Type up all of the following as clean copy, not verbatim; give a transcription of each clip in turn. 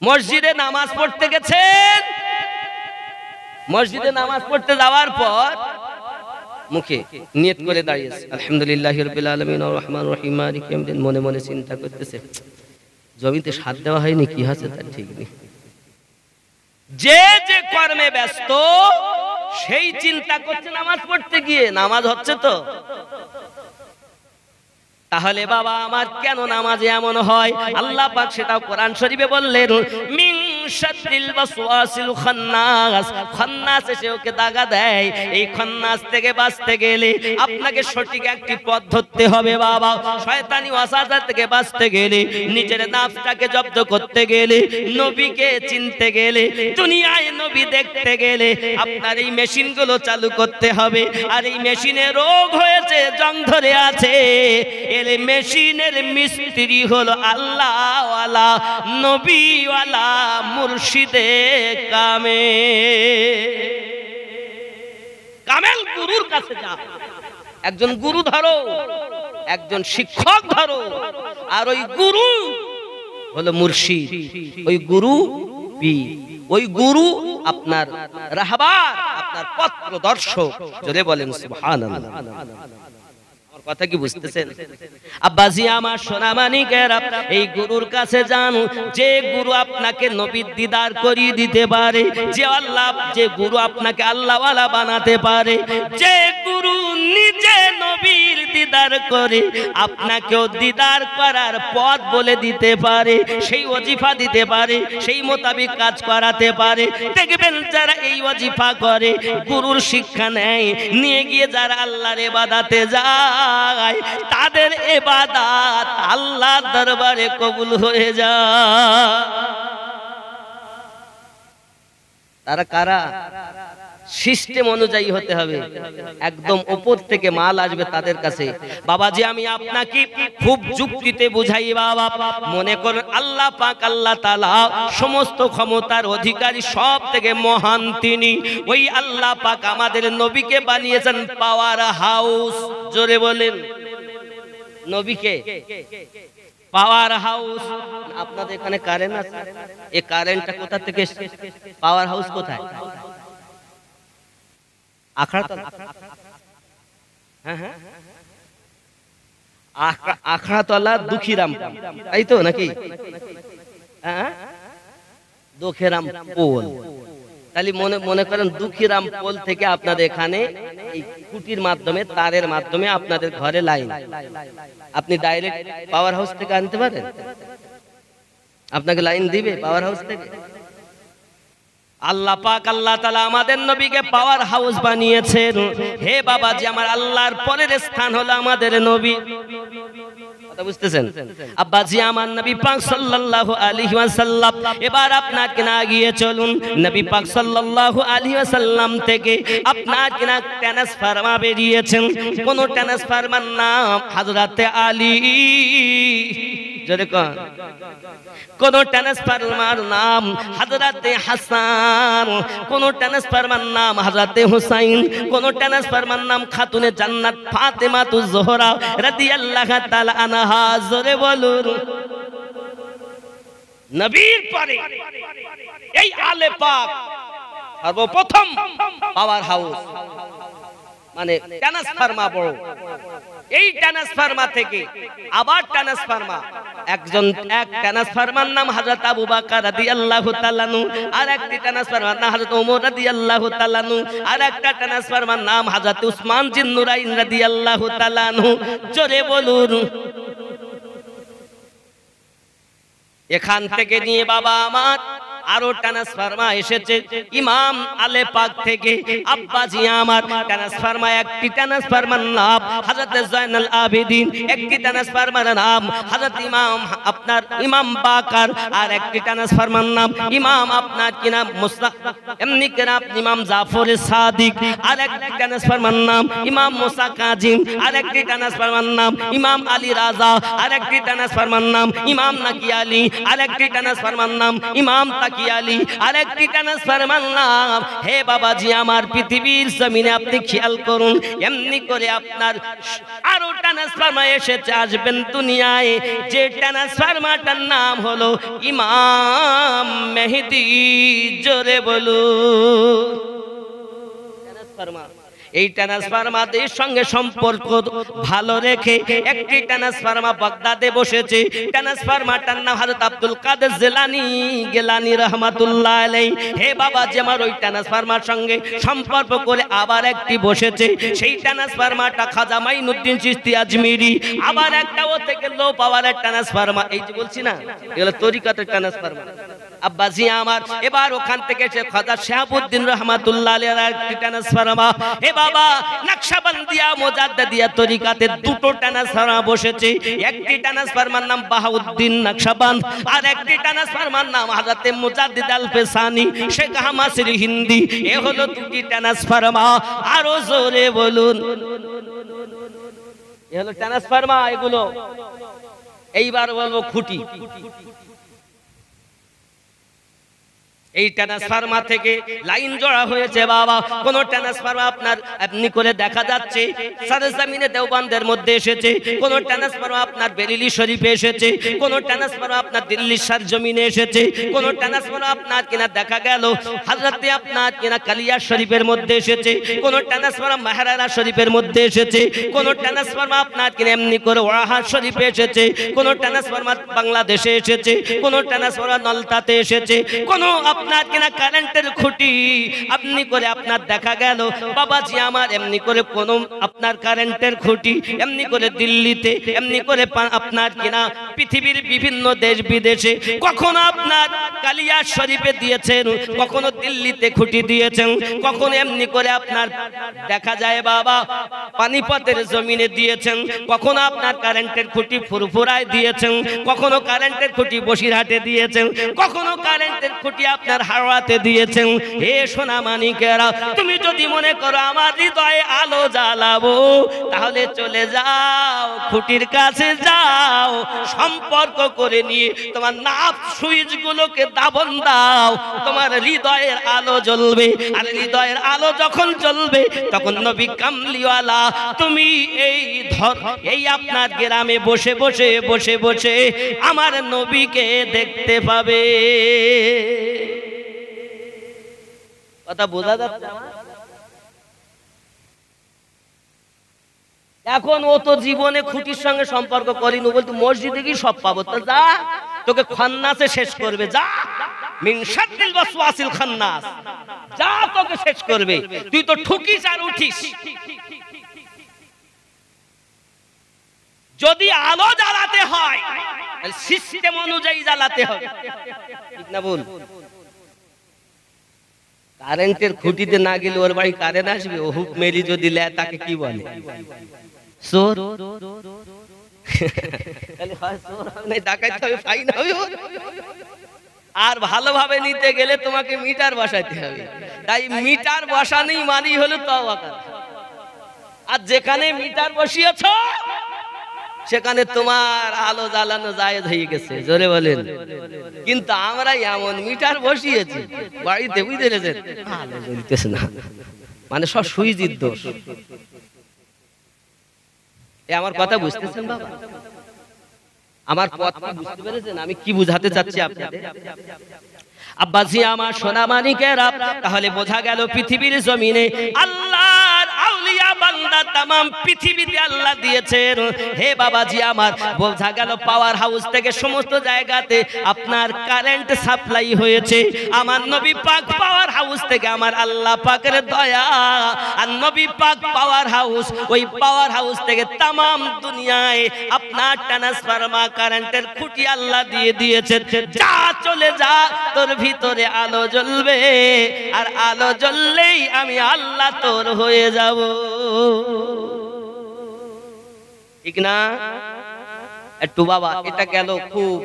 মসজিদে নামাজ পড়তে গেছেন, মসজিদে নামাজ পড়তে যাওয়ার পর মুখে নিয়ত করে দাঁড়িয়েছে আলহামদুলিল্লাহি রাব্বিল আলামিন আর রহমানির রহিম মালিকি ইয়াউমিদ্দিন। মনে মনে চিন্তা করতেছে জমিতে সাত দেওয়া হয়নি, কি আছে তার ঠিক নেই। যে যে কর্মে ব্যস্ত সেই চিন্তা করছে নামাজ পড়তে গিয়ে নামাজ হচ্ছে তো। তাহলে বাবা আমার কেন নামাজে এমন হয়? আল্লাহ পাক সেটাও কোরআন শরীফে বললেন, মিন শাররিল ওয়াসওয়াসিল খান্নাস। খান্নাস এসে ওকে দাগা দেয়। এই খান্নাস থেকে বাঁচতে গেলে আপনাকে সঠিক একটি পথ ধরতে হবে বাবা। শয়তানি ওয়াসওয়াসা থেকে বাঁচতে গেলে, নিজের নাফসটাকে জব্দ করতে গেলে, নবীকে চিনতে গেলে, দুনিয়ায় নবী দেখতে গেলে আপনার এই মেশিনগুলো চালু করতে হবে। আর এই মেশিনে রোগ হয়েছে, জং ধরে আছে, এর মেশিনের মিস্ত্রি হলো আল্লাহওয়ালা, নবীওয়ালা, মুর্শিদে কামেল গুরুর কাছে যাও। একজন গুরু ধরো, একজন শিক্ষক ধরো, আর ওই গুরু হলো মুর্শিদ, ওই গুরু পীর, ওই গুরু আপনার রাহবার, আপনার পথ প্রদর্শক। জোরে বলেন সুবহানাল্লাহ। কথা কি বুঝতেছেন? আব্বাজি আমার সোনামানিকেরা, এই গুরুর কাছে যান, যে গুরু আপনাকে নবীর দিদার করিয়ে দিতে পারে, যে গুরু আপনাকে আল্লাহওয়ালা বানাতে পারে, যে গুরু নিজে নবীর দিদার করে আপনাকেও দিদার করার পথ বলে দিতে পারে, সেই ওজিফা দিতে পারে, সেই মোতাবিক কাজ করাতে পারে। দেখবেন যারা এই ওজিফা করে, গুরুর শিক্ষা নেয়, নিয়ে গিয়ে যারা আল্লাহর ইবাদতে যায়, তাদের ইবাদত আল্লাহর দরবারে কবুল হয়ে যায়। তারা কারা? সিস্টেম অনুযায়ী হতে হবে, একদম উপর থেকে মাল আসবে তাদের কাছে। বাবাজি আমি আপনাকে খুব যুক্তিতে বুঝাই বাবা। মনে করুন আল্লাহ পাক, আল্লাহ তাআলা সমস্ত ক্ষমতার অধিকারী, সব থেকে মহান তিনি। ওই আল্লাহ পাক আমাদের নবীকে বানিয়েছেন পাওয়ার হাউস। জোরে বলেন, নবীকে পাওয়ার হাউস। আপনাদের এখানে কারেন্ট আছে, এই কারেন্টটা কোথা থেকে এসেছে? পাওয়ার হাউস কোথায়? আখড়াতলা। হ্যাঁ হ্যাঁ, আখড়াতলা দুঃখীরাম, তাই তো নাকি? হ্যাঁ, দুঃখীরাম পোল। তাহলে মনে করেন দুঃখীরাম পোল থেকে আপনাদের এখানে এই খুঁটির মাধ্যমে, তারের মাধ্যমে আপনাদের ঘরে লাইন, আপনি ডাইরেক্ট পাওয়ার হাউস থেকে আনতে পারেন? আপনাকে লাইন দিবে পাওয়ার হাউস থেকে? আল্লাহ পাক, আল্লাহ তাআলা আমাদের নবীকে পাওয়ার হাউস বানিয়েছেন। হে বাবাজি আমার, আল্লাহর পরের স্থান হলো আমাদের নবী। কথা বুঝতেছেন? আব্বাজি আমার, নবী পাক সাল্লাল্লাহু আলাইহি ওয়াসাল্লাম, এবার আপনাকে না গিয়ে চলুন নবী পাক সাল্লাল্লাহু আলাইহি ওয়াসাল্লাম থেকে আপনার কিনা ট্রান্সফরমার বেরিয়েছেন। কোন ট্রান্সফরমার নাম হযরতে আলী। জোরে কোন? কোন ট্রান্সফরমার নাম হযরতে হাসান, কোন ট্রান্সফরমার নাম হযরতে হুসাইন, কোন ট্রান্সফরমার নাম খাতুনে জান্নাত ফাতেমাতুজ জোহরা রাদিয়াল্লাহু তাআলা আনহা। জোরে বলুন। নবীর পরে এই আলে পাক সর্বপ্রথম পাওয়ার হাউস, মানে ট্রান্সফরমার বড়। এই ট্রান্সফরমার থেকে আবার ট্রান্সফরমার, এক ট্রান্সফরমার নাম হযরত আবু বকর রাদিয়াল্লাহু তাআলা আনহু, আর একটি ট্রান্সফরমার নাম হযরত ওমর রাদিয়াল্লাহু তাআলা আনহু, আর একটা ট্রান্সফরমার নাম হযরত উসমান জিন্নুরাইন রাদিয়াল্লাহু তাআলা আনহু। জোরে বলুন। এখান থেকে নিয়ে বাবা আমার আরো ট্রান্সফরমার এসেছে ইমাম আলে পাক থেকে। আব্বাজি আমার, ট্রান্সফরমার একটি ট্রান্সফরমার নাম হযরত জয়নুল আবেদিন, একটি ট্রান্সফরমার নাম হযরত ইমাম বাকার, আর একটি ট্রান্সফরমার নাম ইমাম আপনার কি নাম এমনি কিনা ইমাম জাফর সাদিক, আর একটি ট্রান্সফরমার নাম ইমাম মুসা কাজিম, আর একটি ট্রান্সফরমার নাম ইমাম আলী রাজা, আর একটি ট্রান্সফরমার নাম ইমাম নাকি আলী, আর একটি ট্রান্সফরমার নাম ইমাম কি আলী, আরেকটি ট্রান্সফরমার নাম হে বাবাজি আমার পৃথিবীর জমিনে আপনি খেয়াল করুন, এমনি করে আপনার আরো ট্রান্সফরমার এসেছে আসবেন দুনিয়ায়, যে ট্রান্সফরমারটার নাম হলো ইমাম মেহেদী। জোরে বলুন ট্রান্সফরমার। এই ট্রান্সফরমারদের সঙ্গে সম্পর্ক ভালো রেখে একটি ট্রান্সফরমার বাগদাদে বসেছে। ট্রান্সফরমারটার নাম হযরত আব্দুল কাদের গেলানি রাহমাতুল্লাহ আলাইহি। হে বাবা যে আমার ওই ট্রান্সফরমার সঙ্গে সম্পর্ক করে আবার একটি বসেছে, সেই ট্রান্সফরমারটা খাজা মাইনুদ্দিন চিশতি আজমিরি। আবার একটা ও থেকে লো পাওয়ারের ট্রান্সফরমার, এই যে বলছি না এগুলো তরিকাতের ট্রান্সফরমার। আব্বাজি আমার এবার ওখান থেকে এসে খাজা শাহাবুদ্দিন রহমাতুল্লাহ আলাইহির একটি ট্রান্সফরমার। হে বাবা নকশবন্দিয়া মুজাদ্দিদিয়া তরিকাতে দুটো ট্রান্সফরমার বসেছে। একটি ট্রান্সফরমার নাম বাহাউদ্দিন নকশবন্দ, আর একটি ট্রান্সফরমার নাম হযরত মুজাদ্দিদ আল ফেসানি শেখ হামাসির হিন্দি। এ হলো দুটি ট্রান্সফরমার। আরো জোরে বলুন, এ হলো ট্রান্সফরমার এগুলো। এইবার বলবো খুঁটি। এই ট্রান্সফরমার থেকে লাইন জোড়া হয়েছে বাবা। কোন ট্রান্সফরমার আপনার এমনি করে দেখা যাচ্ছে সরজমিনে দেওবন্দের মধ্যে এসেছে, কোন ট্রান্সফরমার আপনার বেরেলি শরীফে এসেছে, কোন ট্রান্সফরমার আপনার দিল্লির সরজমিনে এসেছে, কোন ট্রান্সফরমার আপনার কিনা দেখা গেল হযরতে আপনার কিনা কালিয়া শরীফের মধ্যে এসেছে, কোন ট্রান্সফরমার মাহরারা শরীফের মধ্যে এসেছে, কোন ট্রান্সফরমার আপনার কিনা এমনি করে ওয়াহা শরীফে এসেছে, কোন ট্রান্সফরমার বাংলাদেশে এসেছে, কোন ট্রান্সফরমার নলতাতে এসেছে, কোন আপনার কিনা কারেন্টের খুঁটি আপনি করে আপনার দেখা গেল বাবাজি আমার এমনি করে কোন আপনার কারেন্টের খুঁটি এমনি করে দিল্লিতে, এমনি করে আপনার কিনা পৃথিবীর বিভিন্ন দেশ বিদেশে, কখনো আপনার কালিয়া শরীফে দিয়েছেন, কখনো দিল্লিতে খুঁটি দিয়েছেন, কখনো এমনি করে আপনার দেখা যায় বাবা পানিপথের জমিনে দিয়েছেন, কখনো আপনার কারেন্টের খুঁটি ফুরফুরায় দিয়েছেন, কখনো কারেন্টের খুঁটি বসিরহাটে দিয়েছেন, কখনো কারেন্টের খুঁটি আপনার হাওড়াতে দিয়েছেন। হে সোনা মানিকেরা, তুমি যদি মনে করো আমার হৃদয়ে আলো জ্বালাবো, তাহলে চলে যাও খুঁটির কাছে যাও, সম্পর্ক করে নিয়ে তোমার নাফ সুইচ গুলোকে দাবন দাও, তোমার হৃদয়ের আলো জ্বলবে। আর হৃদয়ের আলো যখন জ্বলবে তখন নবী কামলিওয়ালা তুমি এই আপনার গ্রামে বসে বসে বসে বসে আমার নবীকে দেখতে পাবে। কথা বোঝা যাচ্ছে? এখন ও তো জীবনে খুঁটির সঙ্গে সম্পর্ক করিনি, বলতো মসজিদে কি সব পাবো, তো যা তোকে খান্নাসে শেষ করবে, যা মিন শাররিল ওয়াসওয়াসিল খান্নাস, যা তোকে শেষ করবে, তুই তো ঠুকিস আর উঠিস। যদি আলো জ্বালাতে হয় সিস্টেম অনুযায়ী জ্বালাতে হবে, ঠিক না বল? কারেন্টের খুঁটিতে না গেলে ওর বাড়ি কারেন্ট আসবে? ও হুক মেরি যদি লে তাকে কি বলে? চোর। আর ভালোভাবে নিতে গেলে তোমাকে মিটার বসাতে হবে। তাই মিটার বসানি মানি হলো তাওয়াক্কুল। আর যেখানে মিটার বসিয়েছ সেখানে তোমার আলো জ্বালানো জায়েজ হয়ে গেছে। জোরে বলেন। কিন্তু আমরা এমন মিটার বসিয়েছি বাড়িতে, বুঝতে পেরেছেন, আলো জ্বলতেছে না, মানে সব সুইচের দোষ। আমার কথা বুঝতেছেন বাবা? আমার কথা বুঝতে পেরেছেন আমি কি বুঝাতে চাচ্ছি আপনাদের? আব্বাজি আমার সোনা মানিকেরা, তাহলে বোঝা গেল পৃথিবীর জমিনে আল্লাহর আউলিয়া বান্দা तमाम পৃথিবীতে আল্লাহ দিয়েছেন। হে বাবাজি আমার, বোঝা গেল পাওয়ার হাউস থেকে সমস্ত জায়গাতে আপনার কারেন্ট সাপ্লাই হয়েছে। আমার নবী পাক পাওয়ার হাউস থেকে, আমার আল্লাহ পাকের দয়া, আর নবী পাক পাওয়ার হাউস, ওই পাওয়ার হাউস থেকে तमाम দুনিয়ায় আপনার ট্রান্সফরমার কারেন্টের খুঁটি আল্লাহ দিয়ে দিয়েছেন। যা চলে যা, তোর ভিতরে আলো জ্বলবে, আর আলো জ্বললেই আমি আল্লাহ তোর হয়ে যাব, ঠিক না? একটু বাবা এটা গেল খুব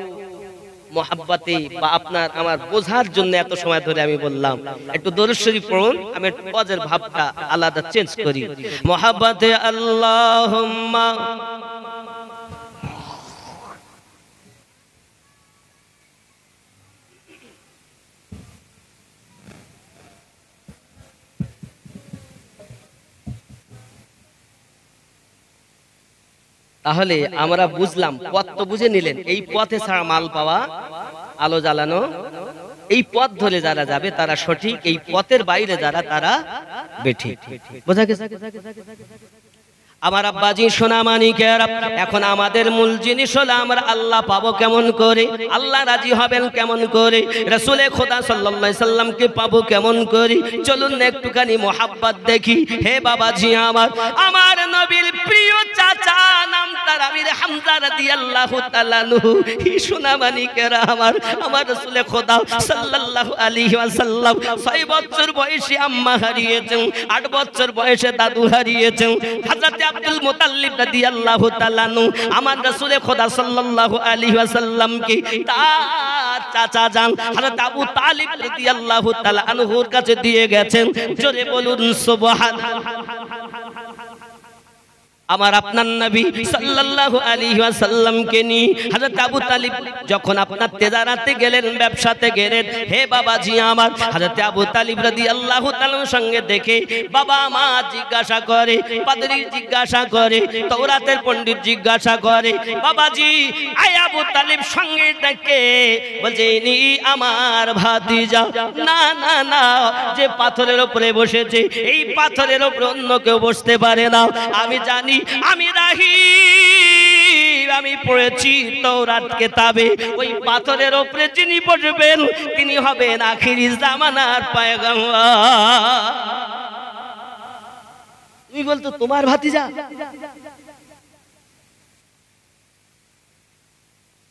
মোহাব্বতে বা আপনার আমার বোঝার জন্য এত সময় ধরে আমি বললাম। একটু দরুদ শরীফ পড়ুন, আমি একটু ওয়াজের ভাবটা আলাদা চেঞ্জ করি। মোহাব্বতে আল্লাহুম্মা তাহলে আমরা বুঝলাম, পথ তো বুঝে নিলেন, এই পথে ছাড়া মাল পাওয়া, আলো জ্বালানো, এই পথ ধরে যারা যাবে তারা সঠিক, এই পথের বাইরে যারা তারা বেঠিক। বোঝা গেছে? আমার আব্বাজি সোনা মানিকেরা, এখন আমাদের মূল জিনিস হলো আমরা আল্লাহ পাবো কেমন করে, আল্লাহ রাজি হবেন কেমন করে, রাসূলে খোদা সাল্লাল্লাহু আলাইহি সাল্লামকে পাবো কেমন করে। চলুন না একটুখানি মোহাব্বত দেখি। হে বাবাজি আমার, আমার নবীর প্রিয় চাচা নাম তার আমির হামজা রাদিয়াল্লাহু তাআলা আনহু। হি সোনা মানিকেরা আমার, আমার রাসূলে খোদা সাল্লাল্লাহু আলাইহি ওয়াসাল্লাম 6 বছর বয়সে আম্মা হারিয়েছেন, 8 বছর বয়সে দাদু হারিয়েছেন। হযরত আব্দুল মুতাল্লিব রাদিয়াল্লাহু তাআলা আনহু আমার রাসূলে খোদা সাল্লাল্লাহু আলাইহি ওয়াসাল্লামকে তার চাচা জান হযরত আবু তালিব রাদিয়াল্লাহু তাআলা আনহুর কাছে দিয়ে গেছেন। জোরে বলুন সুবহানাল্লাহ। আমার আপনার নবী সাল্লাল্লাহু আলাইহি ওয়াসাল্লামকে নিয়ে হযরত আবু তালিব যখন আপনার তেজারাতে গেলেন, ব্যবসাতে গেলেন, হে বাবাজি আমার, হযরত আবু তালিব রাদিয়াল্লাহু তাআলার সঙ্গে দেখে বাবা মা জিজ্ঞাসা করে, পাদ্রী জিজ্ঞাসা করে, তাওরাতের পণ্ডিত জিজ্ঞাসা করে, বাবাজি আয় আবু তালিব সঙ্গে ডেকে বলছে ইনি আমার ভাতিজা। না না না, যে পাথরের উপরে বসেছে এই পাথরের উপরে অন্য কেউ বসতে পারে না। আমি জানি, আমি রাহি, আমি পড়েছি তাওরাত কিতাবে, ওই পাথরের উপরে যিনি বসবেন তিনি হবেন আখিরি জামানার পয়গম্বর। তুমি বলতো তোমার ভাতিজা?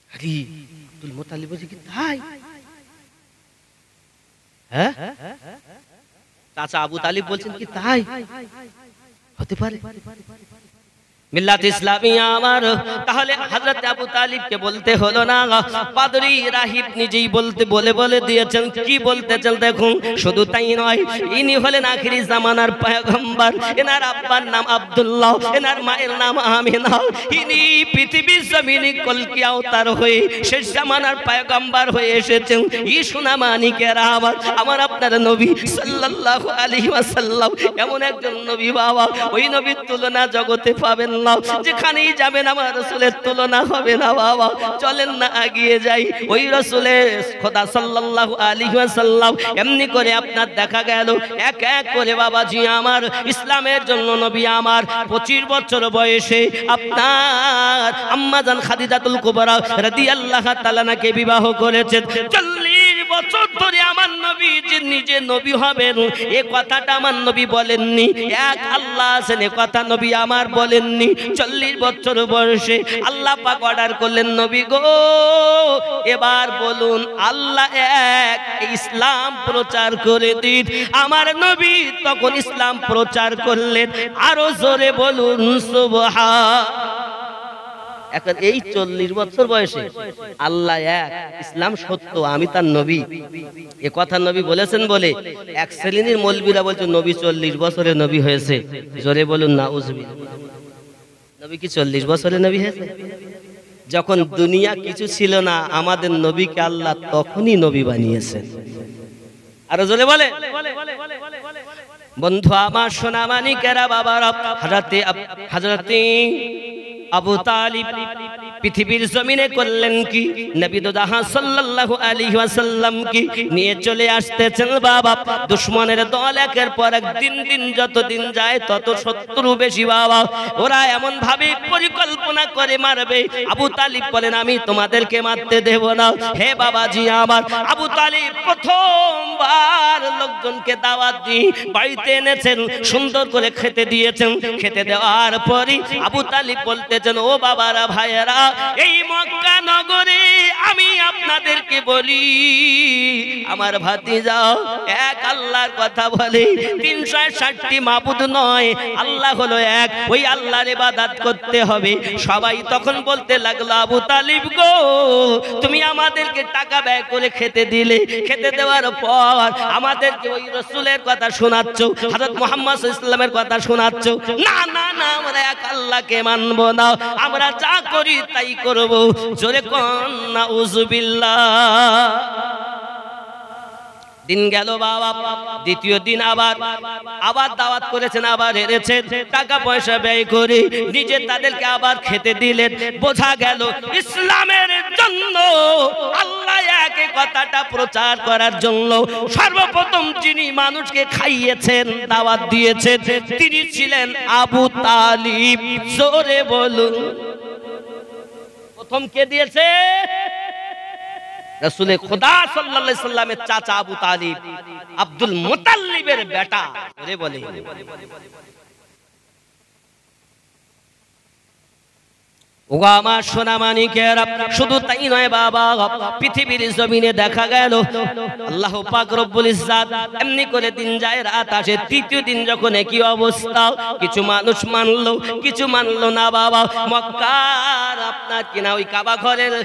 আরে আব্দুল মুতালিব বলছে কি তাই? হ্যাঁ, চাচা আবু তালিব বলছেন কি তাই? হতে পারে। মিল্লাত ইসলামিয়া আমার, তাহলে হযরত আবু তালিবকে বলতে হলো না, পাদ্রী রাহিব নিজেই বলে দিয়েছেন। কি বলতেছেন দেখুন। শুধু তাই নয়, ইনি হলেন আখিরি জামানার পয়গম্বর। এনার আব্বার নাম আব্দুল্লাহ, এনার মায়ের নাম আমিনা। ইনি পৃথিবীর জমিনে কলকি অবতার হয়ে শেষ জামানার পয়গম্বর হয়ে এসেছেন। ই সোনা মানিকেরা আমার, আমার আপনার নবী সাল্লাল্লাহু আলাইহি ওয়াসাল্লাম এমন একজন নবী বাবা, ওই নবীর তুলনা জগতে পাবেন না। যেখানেই যাবেন আমার রাসূলের তুলনা হবে না বাবা। চলেন না এগিয়ে যাই, ওই রাসূলের খোদা সাল্লাল্লাহু আলাইহি ওয়াসাল্লাম এমনি করে আপনার দেখা গেল এক এক করে বাবাজি আমার ইসলামের জন্য নবী আমার 25 বছর বয়সে আপনার আম্মা জান খাদিজাতুল কুবরা রাদিয়াল্লাহু তাআলা নাকে বিবাহ করেছেন। 40 বছর ধরে আমার নবী যে নিজে নবী হবেন এই কথাটা আমার নবী বলেননি। এক আল্লাহ আছেন এ কথা নবী আমার বলেননি। 40 বছর বয়সে আল্লাহ পাক অর্ডার করলেন, নবী গো এবার বলুন আল্লাহ এক, ইসলাম প্রচার করে দিন। আমার নবী তখন ইসলাম প্রচার করলেন। আরো জোরে বলুন সুবহান। এখন এই 40 বছর বয়সে আল্লাহ এক, ইসলাম সত্য, আমি তার নবী, এ কথা নবী বলেছেন বলে এক শ্রেণীর মৌলবীরা বলছে নবী 40 বছরে নবী হয়েছে। জোরে বলুন নাউজুবিল্লাহ। নবী কি 40 বছরে নবী হয়েছে? যখন দুনিয়া কিছু ছিল না আমাদের নবীকে আল্লাহ তখনই নবী বানিয়েছেন। আরো জোরে বলে। বন্ধু আমার সোনা মানিকেরা বাবারা, হযরতে আবু তালিব পৃথিবীর জমিনে করলেন কি, নবী দো জাহান সাল্লাল্লাহু আলাইহি ওয়াসাল্লাম কি নিয়ে চলে আসতেছেন বাবা। দুশমনের দল একের পর এক, দিন দিন যত দিন যায় তত শত্রু বেশি বাবা। ওরা এমন ভাবে পরিকল্পনা করে মারবে। আবু তালিব বলেন আমি তোমাদেরকে মারতে দেব না। হে বাবাজি আমার, আবু তালিব প্রথমবার লোকজনকে দাওয়াত দিয়ে বাড়িতে এনেছেন, সুন্দর করে খেতে দিয়েছেন। খেতে দেওয়ার পরই আবু তালিব বলতেছেন, ও বাবারা ভাইয়েরা, এই মক্কা নগরে আমি আপনাদেরকে বলি আমার ভাতিজা এক আল্লাহর কথা বলে, 360টি মাবুদ নয়, আল্লাহ হলো এক, ওই আল্লাহর ইবাদত করতে হবে। সবাই তখন বলতে লাগলো, আবু তালিব গো তুমি আমাদেরকে টাকা ব্যয় করে খেতে দিলে, খেতে দেওয়ার পর আমাদেরকে ওই রাসূলের কথা শোনাচ্ছ, হযরত মুহাম্মদ সাল্লাল্লাহু আলাইহি ওয়াসাল্লামের কথা শোনাচ্ছ। না না না, আমরা এক আল্লাহকে মানবো না, আমরা যা করি তাই করব। জোরে কোন নাউজুবিল্লাহ। দিন গেল বাবা, দ্বিতীয় দিন আবার দাওয়াত করেছেন, আবার এনেছেন, টাকা পয়সা ব্যয় করে নিজে তাদেরকে আবার খেতে দিলেন। বোঝা গেল ইসলামের জন্য, আল্লাহ একে কথাটা প্রচার করার জন্য সর্বপ্রথম যিনি মানুষকে খাইয়েছেন, দাওয়াত দিয়েছেন, তিনি ছিলেন আবু তালিব। জোরে বলুন, প্রথম কে দিয়েছে? রাসূলে খোদা সাল্লাল্লাহু আলাইহি সাল্লামের চাচা আবু তালিব, আব্দুল মুতাল্লিবের বেটা। বলে বলে ওগো আমার সোনা মানিকেরা, শুধু তাই নয় বাবা, পৃথিবীর জমিনে দেখা গেল আল্লাহ পাক রব্বুল ইজ্জাত এমনি করে দিন যায় রাত আসে। তৃতীয় দিন যখন একই অবস্থা, কিছু মানুষ মানলো, কিছু মানলো না বাবা। মক্কার আপনার কিনা ওই কাবা ঘরের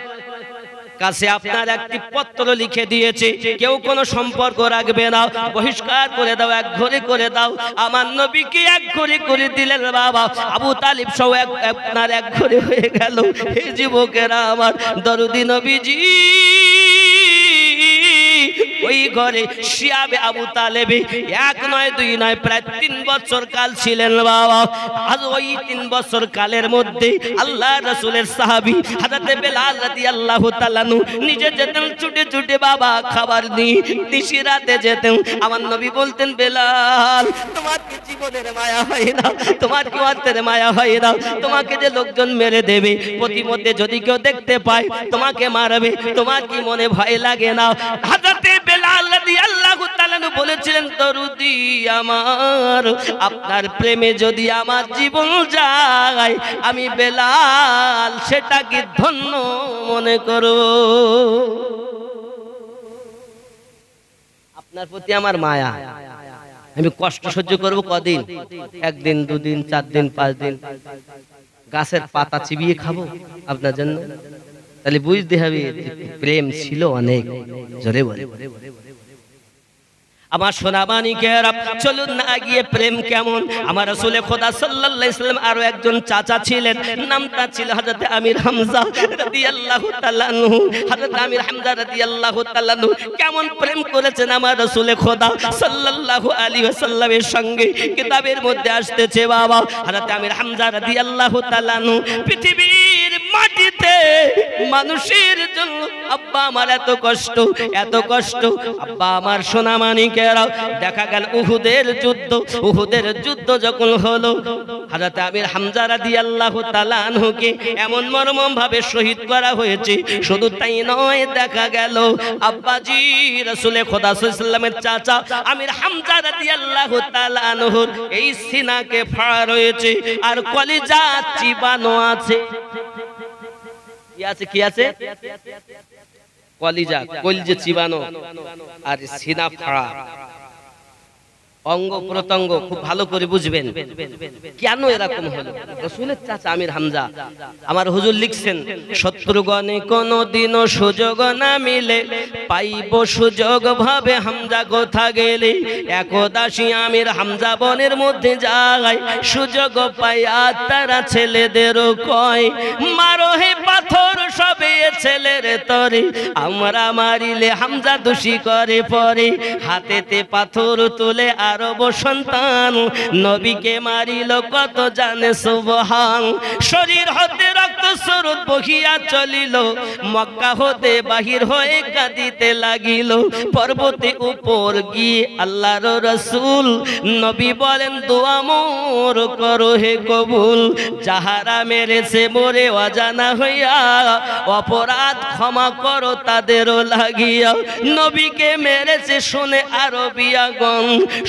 কাছে আপনার একটি পত্র লিখে দিয়েছে, কেউ কোনো সম্পর্ক রাখবে না, বহিষ্কার করে দাও, এক ঘরে করে দাও। আমার নবীকে এক ঘরে করে দিলেন বাবা। আবু তালিব সহ আপনার এক ঘরে হয়ে গেল। হে যুবকেরা আমার, দরদি নবীজি ওই ঘরে শিয়াবে আবু তালেবে এক নয় দুই নয় প্রায় 3 বছর কাল ছিলেন বাবা। আজ ওই 3 বছর কালের মধ্যে আল্লাহ রাসূলের সাহাবী হযরত বেলাল রাদিয়াল্লাহু তাআলা নিজে যেতেন ছুটে ছুটে বাবা খাবার নিয়ে, নিশি রাতে যেতেন। আমার নবী বলতেন, বেলাল তোমার কি জীবনের মায়া হয় না? তোমার কি অর্থের মায়া হয় না? তোমাকে যে লোকজন মেরে দেবে, প্রতিমধ্যে যদি কেউ দেখতে পায় তোমাকে মারবে, তোমার কি মনে ভয় লাগে না? হযরত বেলাল রাদিয়াল্লাহু তাআলা বলেছিলেন, দরুদি আমার, আপনার প্রেমে যদি আমার জীবন যায়, আমি বেলাল সেটাকে ধন্য মনে করব। আপনার প্রতি আমার মায়া, আমি কষ্ট সহ্য করব কদিন? 1 দিন 2 দিন 4 দিন 5 দিন গাছের পাতা চিবিয়ে খাবো আপনার জন্য? তাহলে বুঝতে হবে প্রেম ছিল অনেক। জোরে বলে আমার সোনা মানিকেরা, চলুন না গিয়ে প্রেম কেমন। আমার রাসূলে খোদা সাল্লাল্লাহু আলাইহি সাল্লাম আরো একজন চাচা ছিলেন, নামটা ছিল হযরত আমির হামজা রাদিয়াল্লাহু তাআলা আনহু। হযরত আমির হামজা রাদিয়াল্লাহু তাআলা আনহু কেমন প্রেম করেছেন আমার রাসূলে খোদা সাল্লাল্লাহু আলাইহি ওয়াসাল্লামের সঙ্গে। কিতাবের মধ্যে আসতেছে বাবা, হযরত আমির হামজা রাদিয়াল্লাহু তাআলা আনহু পৃথিবীর মাটিতে মানুষের জন্য, আব্বা আমার এত কষ্ট, এত কষ্ট। আব্বা আমার সোনা মানিকে দেখা গেল উহুদের যুদ্ধ যখন হলো, হযরত আমির হামজা রাদিয়াল্লাহু তাআলা আনহুকে এমন মর্মম ভাবে শহীদ করা হয়েছে। শুধু তাই নয়, দেখা গেল আব্বাজি রাসূলে খোদা সাল্লাল্লাহু আলাইহি ওয়াসাল্লামের চাচা আমির হামজা রাদিয়াল্লাহু তাআলা আনহুর এই সিনাকে ফাড়া রয়েছে আর কলিজা চিবানো আছে। কি আছে? কলিজা চিবানো আর সিনা ফাড়া, অঙ্গ প্রত্যঙ্গ। খুব ভালো করে বুঝবেন কেন এরকম হলো। রাসূলের চাচা আমির হামজা, আমার হুজুর লিখছেন, শত্রুগণে কোনদিনও সুযোগ না মিলে, পাইব সুযোগ ভাবে হামজা কোথা গেলে। একদাসী আমির হামজা বনের মধ্যে যায়, সুযোগ পাইয়া তারা ছেলেদেরও কয়, মারো হে পাথর সবে ছেলের তরে, আমরা মারিলে হামজা দোষী করে পরে। হাতেতে পাথর তুলে আরব সন্তান নবীকে মারিল কত জানে সুবহান। শরীর হতে রক্ত স্রোত বহিয়া চলিল, মক্কা হতে বাহির হয়ে কাঁদিতে লাগিল। পর্বতে উপর গিয়ে আল্লাহর রাসূল নবী বলেন, দোয়া মোর করো হে কবুল। যাহারা মেরেছে মোরে অজানা হইয়া, অপরাধ ক্ষমা করো তাদেরও লাগিয়া। নবীকে মেরেছে শুনে আরবিয়াগণ,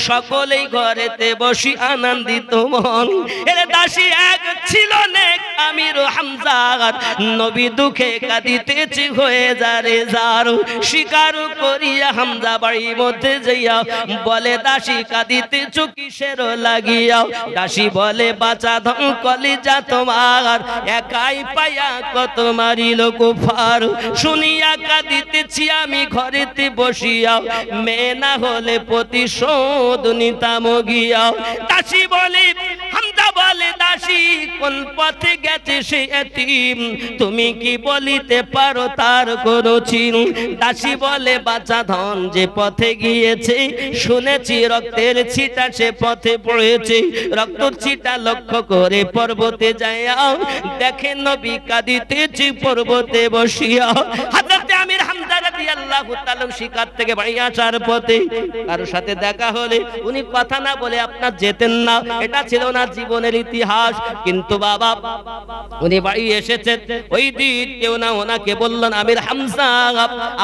সকলেই ঘরেতে বসি আনন্দিত মন। এর দাসী এক ছিল নেক আমির হামজা, নবী দুঃখে কাঁদিতেছি হয়ে যারে যার। স্বীকার করিয়া হামজা বাড়ির মধ্যে যাইয়া বলে, দাসী কাঁদিতেছ কিসের লাগিয়া? দাসী বলে, বাঁচা ধন কলিজা তোমার, একাই পাইয়া কত মারিল কুফার। শুনিয়া কাঁদিতেছি আমি ঘরেতে বসিয়া, মেয়ে না হলে প্রতিশোধ নিতাম গিয়া। দাসী বলে, হামজা বলে দাসী কোন পথে গেছে সে এতিম, তুমি কি বলিতে পারো তার কোনো চিহ্ন? দাসী বলে বাঁচা ধন যে পথে গিয়েছে, শুনেছি রক্তের ছিটা সে পথে পড়েছে। রক্তের ছিটা লক্ষ্য করে পর্বতে যাইয়া দেখে নবী কাঁদিতেছে পর্বতে বসিয়া। হযরত আমির হামজা রাদিয়াল্লাহু তাআলা শিকার থেকে বাড়ি আসার পথে কারোর সাথে দেখা হলে উনি কথা না বলে আপনার যেতেন না, এটা ছিল না জীবনের ইতিহাস। কিন্তু বাবা উনি বাড়ি এসেছেন, ওই দিন কেউ না ওনাকে বললেন আমির হামজা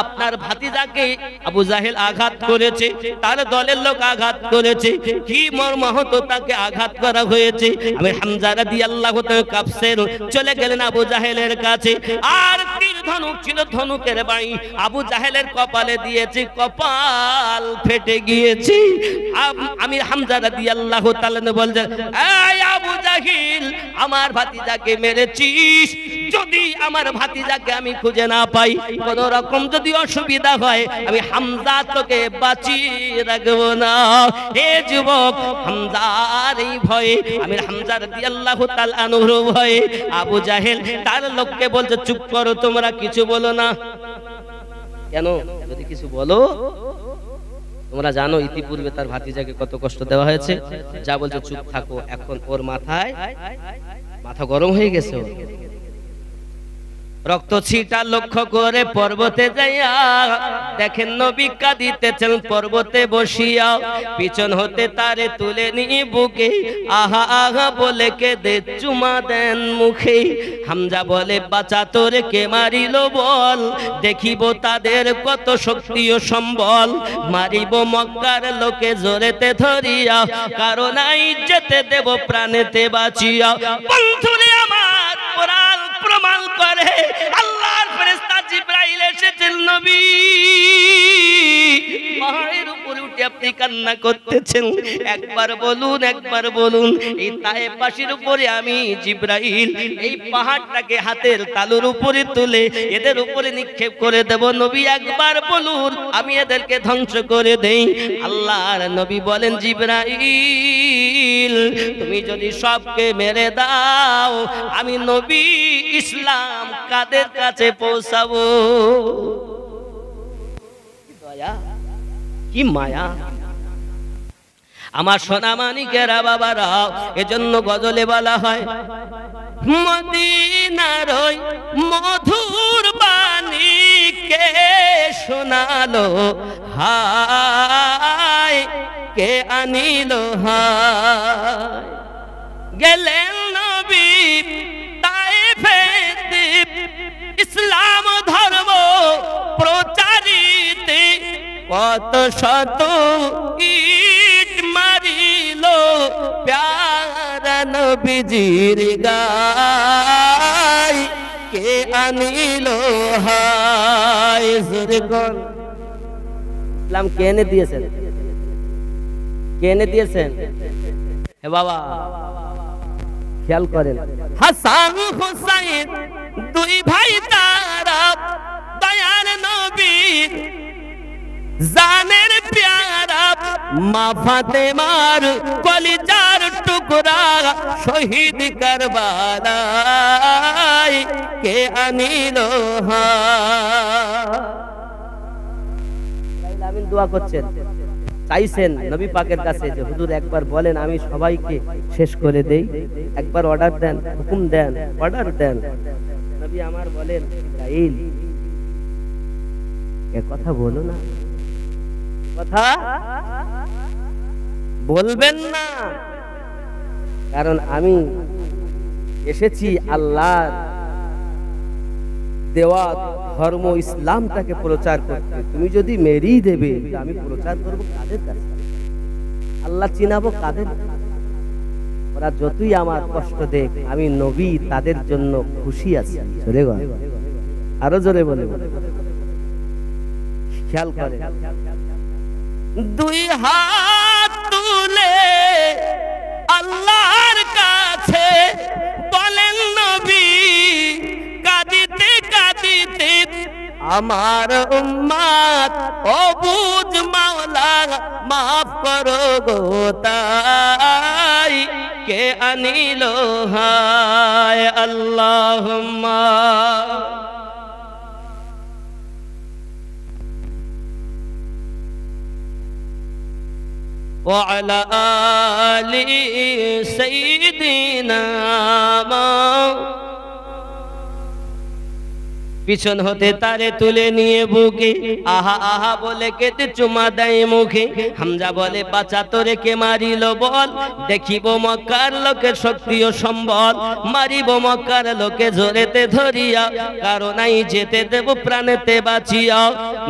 আপনার ভাতিজাকে আবু জাহেল আঘাত করেছে, তার দলের লোক আঘাত করেছে, কি মর্মাহত তাকে আঘাত করা হয়েছে। আমির হামজা রাদিয়াল্লাহু তাআলা কাফসের চলে গেলেন আবু জাহেলের কাছে। আর তীর ধনুক ছিল, ধনুকের বাড়ি আবু জাহেলের কপালে দিয়েছে, কপাল ফেটে গিয়েছে। আমির হামজা রাদিয়াল্লাহু তাআলা বললেন এই আবু জাহিল আমার ভাতিজাকে মেরেছিস, যদি আমার ভাতিজাকে আমি খুঁজে না পাই, কোন রকম যদি অসুবিধা হয়, আমি হামজা তোকে বাঁচিয়ে রাখবো না। হে যুবক, হামজার এই ভয়ে আমির হামজা রাদিয়াল্লাহু তাআলা আনহুর ভয়ে আবু জাহেল তার লোককে বলছে চুপ করো, তোমরা কিছু বলো না। কেন? যদি কিছু বলো, তোমরা জানো ইতিপূর্বে তার ভাতিজাকে কত কষ্ট দেওয়া হয়েছে। যা বলছে চুপ থাকো। এখন ওর মাথা গরম হয়ে গেছে। রক্ত ছিটা লক্ষ্য করে পর্বতে যাইয়া দেখেন নবী কাঁদিতেছেন পর্বতে বসিয়া। পিছন হতে তারে তুলে নিয়ে বুকে আহা আহা বলে কেঁদে চুমা দেন মুখে। হামজা বলে বাঁচা তোরে কে মারিল বল, দেখিব তাদের কত শক্তি ও সম্বল। মারিব মক্কার লোকে জোরেতে ধরিয়া, কারণ নাই যেতে দেব প্রাণেতে বাঁচিয়া। বন্ধুরে আমার কোরআন প্রমাণ করে আল্লাহর ফেরেশতা জিবরাইল এসেছেন নবী পাহাড়ের উপরে উঠে আপনি কান্না করতেছেন। একবার বলুন, একবার বলুন, এই তায়েফবাসীর উপরে আমি জিবরাইল এই পাহাড়টাকে হাতের তালুর উপরে তুলে এদের উপরে নিক্ষেপ করে দেব। নবী একবার বলুন, আমি এদেরকে ধ্বংস করে দেই। আল্লাহর নবী বলেন জিবরাইল তুমি যদি সবকে মেরে দাও, আমি নবী ইসলাম কাদের কাছে পৌঁছাবো? কি মায়া আমার সোনা মানিকেরা বাবারা। এজন্য গজলে বলা হয় মদিনার ওই মধুর বাণী কে শোনালো হায়, কে আনিল হায়। গেলেন নবী তায়েফেতে ইসলাম ধর্ম প্রচারিতে, কত শত ইট মারিল প্যারা নবীজির গায়, কে আনিল হায়। ইসলাম কে এনে দিয়েছেন? কে এনে দিয়েছেন? হে বাবা খেয়াল করেন, হাসান হুসাইন দুই ভাই তারা দয়ার নবী জানের প্যারা, মা ফাতেমার কলিজার টুকরা শহীদ কারবালায়, কে আনিল আমিন দোয়া করছেন, চাইছেন নবী পাকের কাছে যে হুজুর একবার বলেন আমি সবাইকে শেষ করে দেই, একবার অর্ডার দেন, হুকুম দেন, অর্ডার দেন। নবী আমার বলেন ইসরাইল এ কথা বলো না, কথা বলবেন না, কারণ আমি এসেছি আল্লাহর দেওয়া ধর্ম ইসলামটাকে প্রচার করতে। তুমি যদি মেরেই দেবে, আমি প্রচার করবো কাদের কাছে? আল্লাহ চিনাবো কাদের? ওরা যতই আমার কষ্ট দেখ, আমি নবী তাদের জন্য খুশি আছি। জোরে বল, আরো জোরে বলে খেয়াল করে। দুই হাত তুলে আল্লাহর কাছে বলেন নবী কাঁদিতে কাঁদিতে, আমার উম্মত অবুঝ মাওলা মাফ করো গো তাই, কে আনিল হায় আল্লাহুম্মা ওয়া আলা আলি সাইয়্যিদিনা পিছন হতে তারে তুলে নিয়ে বুকে আহা আহা বলে কেটে চুমা দেয় মুখে। হামজা বলে বাঁচা তোরে কে মারিল বল, দেখিব মক্কার লোকের শক্তি ও সম্বল, মারিব মক্কার লোকে জোরেতে ধরিয়া, কারণ নাই যেতে দেব প্রাণেতে বাঁচিয়া।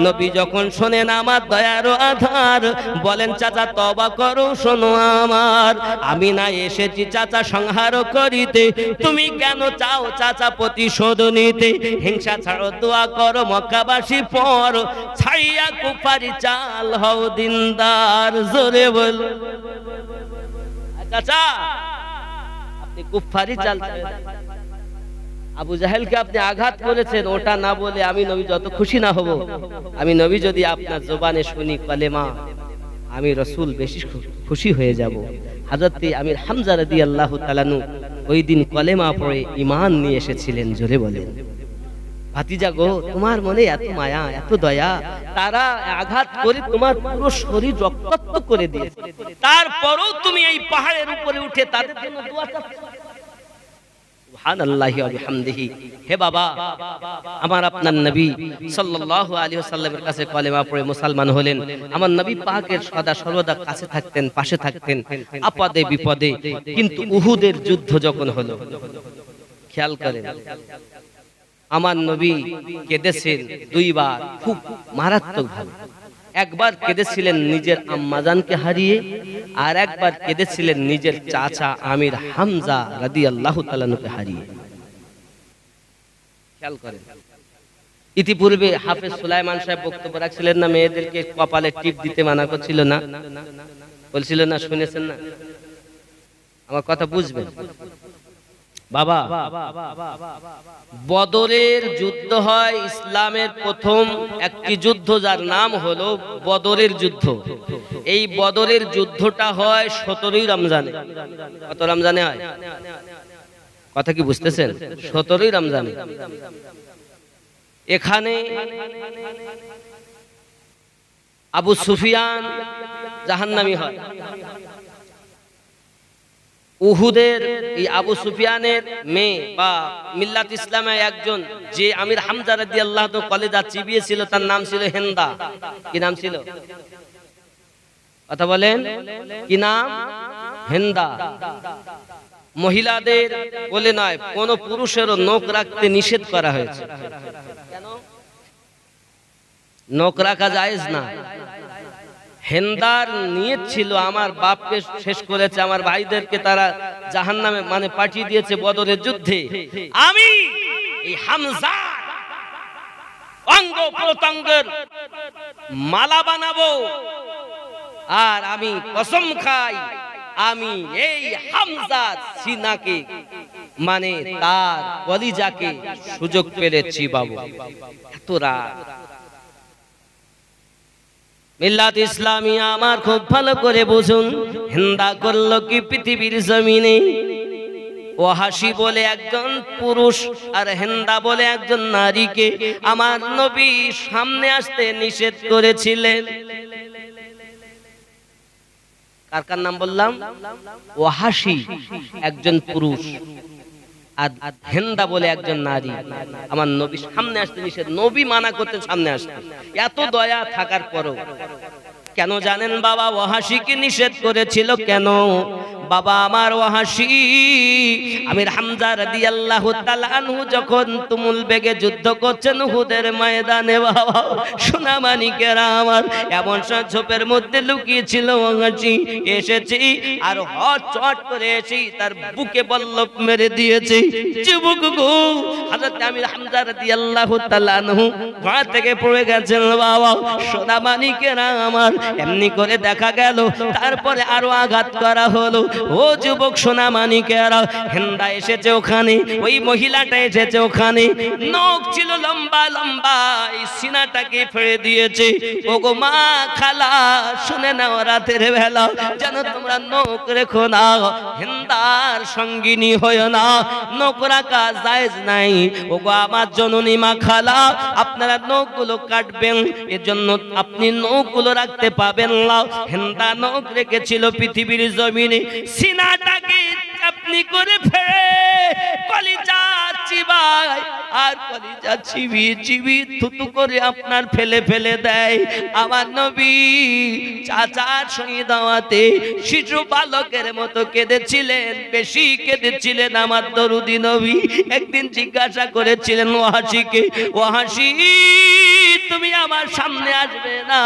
নবী যখন শোনেন আমার দয়ার আধার, বলেন চাচা তওবা করো শোনো আমার, আমি না এসেছি চাচা সংহার করিতে, তুমি কেন চাও চাচা প্রতিশোধ নিতে? হিংসা ছাড়ো দোয়া করো মক্কাবাসী পর, ছাইয়া কুফারি চাল হও দিনদার। জোরে বল চাচা আপনি কুফারি চাল, আবু জাহেলকে আপনি আঘাত করেছেন, ওটা না বলে আমি নবী যত খুশি না হব, আমি নবী যদি আপনার জবানে শুনি কলেমা, আমি রাসূল বেশি খুশি হয়ে যাব। হযরত আমির হামজা রাদিয়াল্লাহু তাআলা নু ওই দিন কলেমা পড়ে ঈমান নিয়ে এসেছিলেন। জোরে বলেন ভাতিজা গো, তোমার মনে এত মায়া এত দয়া, তারা আঘাত করে তোমার পুরো শরীর রক্তাক্ত করে দিয়েছে, তারপরও তুমি এই পাহাড়ের উপরে উঠে তাদের জন্য দোয়া চাচ্ছ। সুবহানাল্লাহি ওয়া বিহামদিহি। হে বাবা, আমার আপনার নবী সাল্লাল্লাহু আলাইহি ওয়াসাল্লামের কাছে কলেমা পড়ে মুসলমান হলেন। আমার নবী পাকের সদা সর্বদা কাছে থাকতেন, পাশে থাকতেন আপদে বিপদে। কিন্তু উহুদের যুদ্ধ যখন হলো, খেয়াল করেন আমার নবী কেঁদেছেন দুইবার, খুব মারাত্মক ভাবে। একবার কেঁদেছিলেন নিজের আম্মাজানকে হারিয়ে, আর একবার কেঁদেছিলেন নিজের চাচা আমির হামজা রাদিয়াল্লাহু তাআলা কে হারিয়ে। খেয়াল করেন ইতিপূর্বে হাফেজ সুলাইমান সাহেব বক্তব্য রাখছিলেন না, মেয়েদেরকে কপালে টিপ দিতে মানা করছিল না, বলছিল না, শুনেছেন না? আমার কথা বুঝবেন বাবা। বদরের যুদ্ধ হয় ইসলামের প্রথম একটি যুদ্ধ, যার নাম হলো বদরের যুদ্ধ। এই বদরের যুদ্ধটা হয় 17ই রমজানে। কত রমজানে হয়? কথা কি বুঝতেছেন? 17ই রমজানে। এখানে আবু সুফিয়ান জাহান্নামী হয়। উহুদের এই আবু সুফিয়ানের মেয়ে বা মিল্লাত ইসলামে একজন যে আমির হামজা রাদিয়াল্লাহু তাআলা কলেজা চিবিয়েছিল, তার নাম ছিল হেন্দা। কি নাম ছিল? কথা বলেন, কি নাম? হেন্দা। মহিলাদের বলে নয়, কোন পুরুষেরও নখ রাখতে নিষেধ করা হয়েছে। কেন? নখ রাখা জায়েজ না। হেন্দার নিয়ত ছিল আমার বাপকে শেষ করেছে, আমার ভাইদেরকে তারা জাহান্নামে মানে পাঠিয়ে দিয়েছে বদরের যুদ্ধে, আমি এই হামজা অঙ্গ প্রত্যঙ্গের মালা বানাবো, আর আমি কসম খাই আমি এই হামজা সিনাকে মানে তার কলিজাকে সুযোগ পেলে চিবাবো। এত রাগ। মিল্লাত ইসলামিয়া আমার খুব ভালো করে বুঝুন, হিন্দা করলো কি পৃথিবীর জমিনে? ওয়াহাশি বলে একজন পুরুষ আর হিন্দা বলে একজন নারীকে আমার নবী সামনে আসতে নিষেধ করেছিলেন। কার কার নাম বললাম? ওয়াহাশি একজন পুরুষ আর হেন্দা বলে একজন নারী, আমার নবী সামনে আসতে নিষেধ। নবী মানা করতে সামনে আসতে, এত দয়া থাকার পরও। কেন জানেন বাবা ওয়াহাশিকে নিষেধ করেছিল? কেন বাবা আমার ওয়াহাশি আমির হামজা রাদিয়াল্লাহু তাআলা আনহু যখন তুমুল বেগে যুদ্ধ করছেন উহুদের ময়দানে, বাবা সোনা মানিকেরা আমার, এমন সব ঝোপের মধ্যে লুকিয়ে ছিল ওয়াহাশি। এসেছি আর হট চট করে এসে তার বুকে বল্লভ মেরে দিয়েছে। যুবক গো, হযরত আমির হামজা রাদিয়াল্লাহু তাআলা আনহু ঘোড়া থেকে পড়ে গেছেন বাবা। সোনা মানিকেরা আমার, এমনি করে দেখা গেল। তারপরে আরো আঘাত করা হলো। ও যুবক সোনা মানিকেরা, হেন্দা এসেছে ওখানে, ওই মহিলাটা এসেছে ওখানে, নখ ছিল লম্বা লম্বা, এই সিনাটাকে ফেড়ে দিয়েছে। ওগো মা খালা শুনে নাও, রাতের বেলা যেন তোমরা নখ রেখো না, হেন্দার সঙ্গিনী হয় না, নখ রাখা জায়েজ নাই। ওগো আমার জননী মা খালা, আপনারা নখগুলো কাটবেন, এজন্য আপনি নখগুলো রাখতে পাবেন না। হেন্দা নখ রেখেছিল পৃথিবীর জমিনে, সিনাটাকে আপনি করে ফেলে কলিজা চিবায়, আর কলিজা চিবিয়ে চিবিয়ে থুতু করে আপনার ফেলে ফেলে দেয়। আমার নবী চাচার সঙ্গে দাওয়াতে শিশু বালকের মতো কেঁদেছিলেন, বেশি কেঁদেছিলেন আমার দরুদি নবী। একদিন জিজ্ঞাসা করেছিলেন ওয়াহাশিকে, ওয়াহাশি তুমি আমার সামনে আসবে না?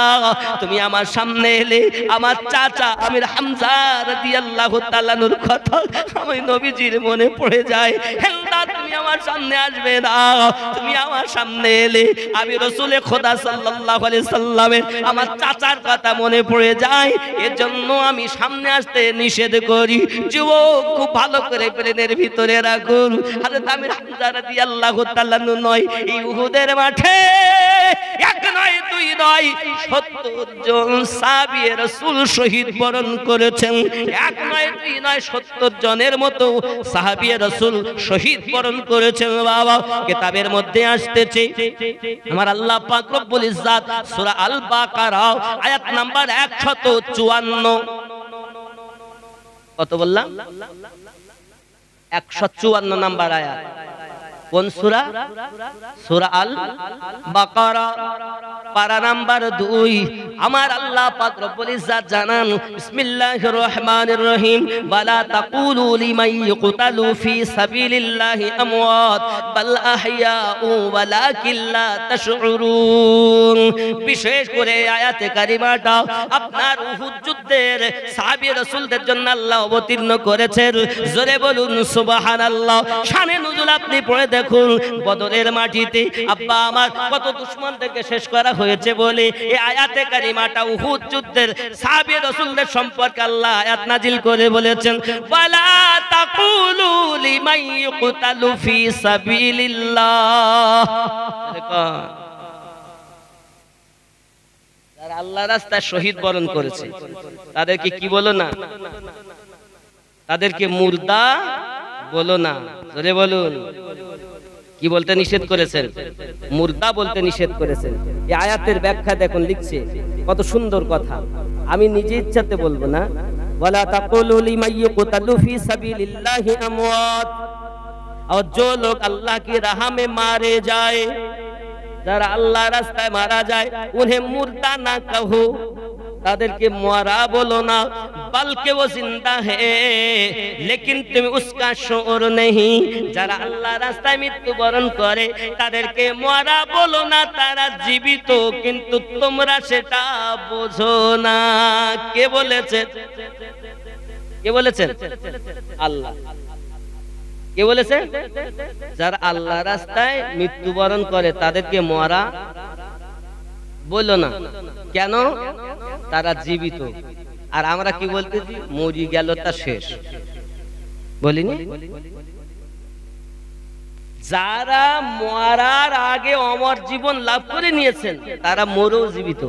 তুমি আমার সামনে এলে আমার চাচা আমির হামজা রাদিয়াল্লাহু তাআলা আনহুর কথা আমি নবীজির মনে পড়ে যায়। হেন্দা তুমি আমার সামনে আসবে না, তুমি আমার সামনে এলে আমি রাসূলে খোদা সাল্লাল্লাহু আলাইহি সাল্লামের আমার চাচার কথা মনে পড়ে যায়, এজন্য আমি সামনে আসতে নিষেধ করি। যুবক খুব ভালো করে প্লেনের ভিতরে রাখুন, হযরত আমির হামজা রাদিয়াল্লাহু তাআলা আনহু নয়, এই উহুদের মাঠে এক নয় দুই নয় ৭০ জন সাহাবী রাসূল শহীদ বরণ করেছেন। এক নয় দুই নয় ৭০ জনের মতো সাহাবী রাসূল শহীদ বরণ করেছেন। বাবা কিতাবের মধ্যে আসতেছে আমার আল্লাহ পাক রব্বুল ইজ্জাত সূরা আল বাকারা আয়াত নাম্বার ১৫৪। কত বললাম? ১৫৪ নাম্বার আয়াত। কোন সূরা? সূরা আল বাকারা পারা নাম্বার ২। আমার আল্লাহ পাক রব্বুল ইজ্জাত জানান, বিসমিল্লাহির রহমানির রহিম, ওয়ালা তাকুলু লিমান ইয়ুকতালু ফি সাবিলিল্লাহি আমওয়াত বাল আহইয়াউ ওয়ালাকিন লা তাশউরুন। বিশেষ করে আয়াতে কারিমাটা আপনার উহুদ যুদ্ধের সাহাবী রাসূলদের জন্য আল্লাহ অবতীর্ণ করেছেন। জোরে বলুন সুবহানাল্লাহ। শানে নুজুল আপনি পড়ে দেখুন, বদরের মাটিতে আব্বা আমার কত দুশমনদেরকে শেষ করা হয়েছে বলে এই আয়াতে কারিমাটা উহুদ যুদ্ধের সাহাবী রাসূলদের সম্পর্কে আল্লাহ আয়াত নাজিল করে বলেছেন, ওয়ালা তাকুলু লিমান ইয়ুকতালু ফি সাবিলিল্লাহ। যারা আল্লাহর রাস্তায় শহীদ বরণ করেছে তাদেরকে কি বলো না? তাদেরকে মুর্দা বলো না। জোরে বলুন। কি বলতে নিষেধ করেছেন? মুর্দা বলতে নিষেধ করেছেন। এই আয়াতের ব্যাখ্যা দেখুন, লিখছে কত সুন্দর কথা, আমি নিজে ইচ্ছাতে বলবো না। ওয়ালা তাকুলু লিমান ইয়ুকতালু ফি সাবিলিল্লাহি আমওয়াত, और जो लोग अल्लाह की राह में मारे जाए, যারা আল্লাহর রাস্তায় মারা যায়, उन्हें मुर्दा ना कहो, তাদেরকে মরা বলো না, বলকে ও জিন্দা হে লেকিন তুমি উসকা শউর নেহি। যারা আল্লাহর রাস্তায় মৃত্যুবরণ করে তাদেরকে মরা বলো না, তারা জীবিত, কিন্তু তোমরা সেটা বোঝো না। কে বলেছে? কে বলেছেন? আল্লাহ। কে বলেছে? যারা আল্লাহর রাস্তায় মৃত্যুবরণ করে তাদেরকে মরা বলো না। কেন? তারা জীবিত। আর আমরা কি বলতেছি? মরি গেল তা শেষ, বলিনি? যারা মরার আগে অমর জীবন লাভ করে নিয়েছেন তারা মরেও জীবিত।